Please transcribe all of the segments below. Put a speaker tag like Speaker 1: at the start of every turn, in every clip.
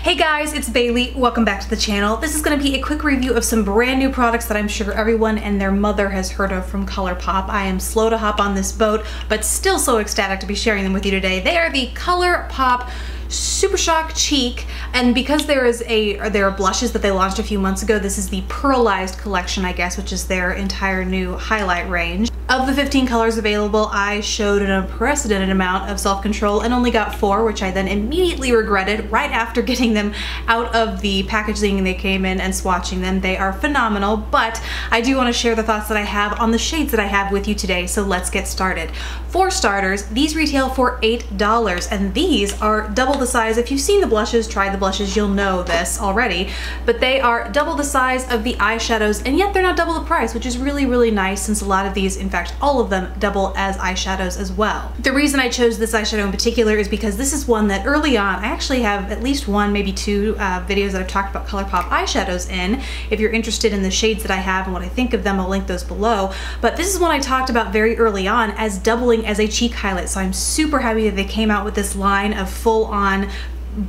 Speaker 1: Hey guys, it's Bailey. Welcome back to the channel. This is going to be a quick review of some brand new products that I'm sure everyone and their mother has heard of from Colourpop. I am slow to hop on this boat, but still so ecstatic to be sharing them with you today. They are the Colourpop Super Shock Cheek, and because there are blushes that they launched a few months ago, this is the pearlized collection, I guess, which is their entire new highlight range. Of the 15 colors available, I showed an unprecedented amount of self-control and only got 4, which I then immediately regretted right after getting them out of the packaging they came in and swatching them. They are phenomenal, but I do want to share the thoughts that I have on the shades that I have with you today, so let's get started. For starters, these retail for $8, and these are double the size. If you've seen the blushes, tried the blushes, you'll know this already, but they are double the size of the eyeshadows, and yet they're not double the price, which is really, really nice since a lot of these, in fact, all of them double as eyeshadows as well. The reason I chose this eyeshadow in particular is because this is one that early on, I actually have at least one, maybe two videos that I've talked about Colourpop eyeshadows in. If you're interested in the shades that I have and what I think of them, I'll link those below. But this is one I talked about very early on as doubling as a cheek highlight. So I'm super happy that they came out with this line of full-on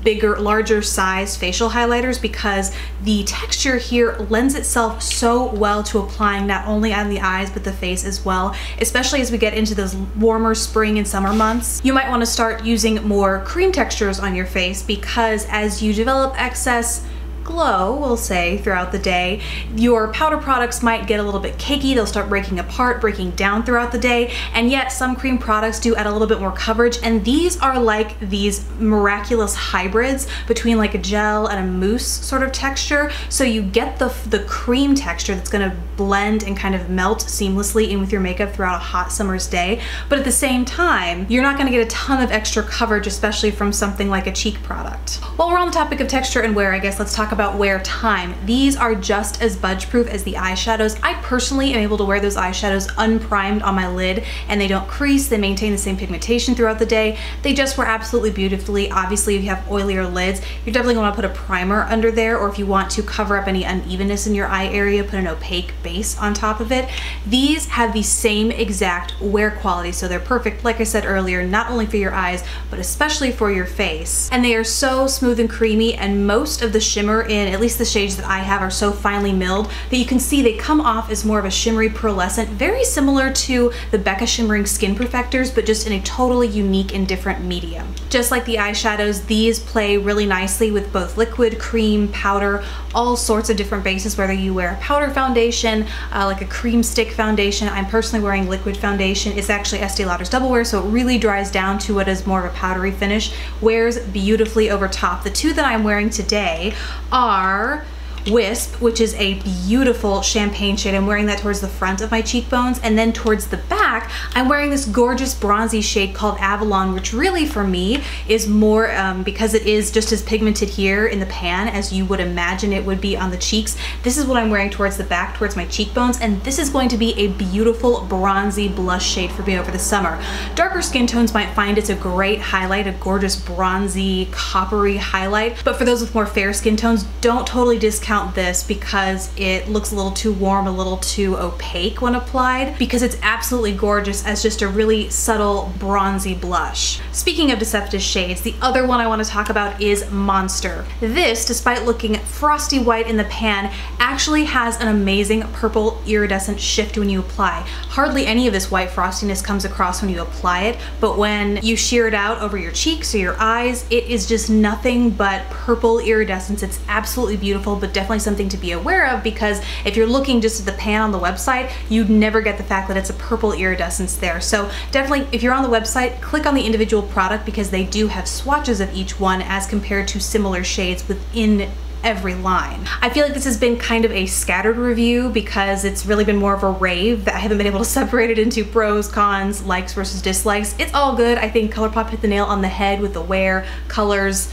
Speaker 1: bigger, larger size facial highlighters, because the texture here lends itself so well to applying not only on the eyes but the face as well, especially as we get into those warmer spring and summer months. You might want to start using more cream textures on your face, because as you develop excess glow, we'll say, throughout the day, your powder products might get a little bit cakey. They'll start breaking apart, breaking down throughout the day, and yet some cream products do add a little bit more coverage, and these are like these miraculous hybrids between like a gel and a mousse sort of texture. So you get the cream texture that's going to blend and kind of melt seamlessly in with your makeup throughout a hot summer's day, but at the same time, you're not going to get a ton of extra coverage, especially from something like a cheek product. While we're on the topic of texture and wear, I guess let's talk about wear time. These are just as budge proof as the eyeshadows. I personally am able to wear those eyeshadows unprimed on my lid, and they don't crease. They maintain the same pigmentation throughout the day. They just wear absolutely beautifully. Obviously, if you have oilier lids, you're definitely going to put a primer under there, or if you want to cover up any unevenness in your eye area, put an opaque base on top of it. These have the same exact wear quality, so they're perfect, like I said earlier, not only for your eyes, but especially for your face. And they are so smooth and creamy, and most of the shimmer in at least the shades that I have are so finely milled that you can see they come off as more of a shimmery pearlescent, very similar to the Becca Shimmering Skin Perfectors, but just in a totally unique and different medium. Just like the eyeshadows, these play really nicely with both liquid, cream, powder, all sorts of different bases, whether you wear a powder foundation, like a cream stick foundation. I'm personally wearing liquid foundation. It's actually Estee Lauder's Double Wear, so it really dries down to what is more of a powdery finish, wears beautifully over top. The two that I'm wearing today are Wisp, which is a beautiful champagne shade. I'm wearing that towards the front of my cheekbones, and then towards the back I'm wearing this gorgeous bronzy shade called Avalon, which really for me is more because it is just as pigmented here in the pan as you would imagine it would be on the cheeks. This is what I'm wearing towards the back, towards my cheekbones, and this is going to be a beautiful bronzy blush shade for me over the summer. Darker skin tones might find it's a great highlight, a gorgeous bronzy coppery highlight, but for those with more fair skin tones, don't totally discount this because it looks a little too warm, a little too opaque when applied, because it's absolutely gorgeous as just a really subtle bronzy blush. Speaking of Deceptive Shades, the other one I want to talk about is Monster. This, despite looking frosty white in the pan, actually has an amazing purple iridescent shift when you apply. Hardly any of this white frostiness comes across when you apply it, but when you sheer it out over your cheeks or your eyes, it is just nothing but purple iridescence. It's absolutely beautiful, but definitely something to be aware of, because if you're looking just at the pan on the website, you'd never get the fact that it's a purple iridescence there. So definitely, if you're on the website, click on the individual product, because they do have swatches of each one as compared to similar shades within every line. I feel like this has been kind of a scattered review because it's really been more of a rave that I haven't been able to separate it into pros, cons, likes versus dislikes. It's all good. I think Colourpop hit the nail on the head with the wear, colors.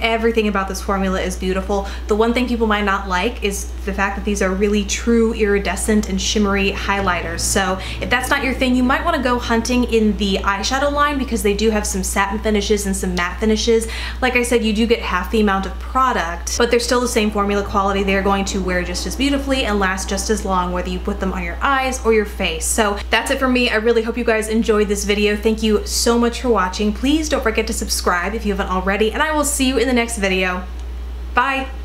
Speaker 1: Everything about this formula is beautiful. The one thing people might not like is the fact that these are really true iridescent and shimmery highlighters. So if that's not your thing, you might want to go hunting in the eyeshadow line, because they do have some satin finishes and some matte finishes. Like I said, you do get half the amount of product, but they're still the same formula quality. They're going to wear just as beautifully and last just as long, whether you put them on your eyes or your face. So that's it for me. I really hope you guys enjoyed this video. Thank you so much for watching. Please don't forget to subscribe if you haven't already, and I will see you in the next video. Bye.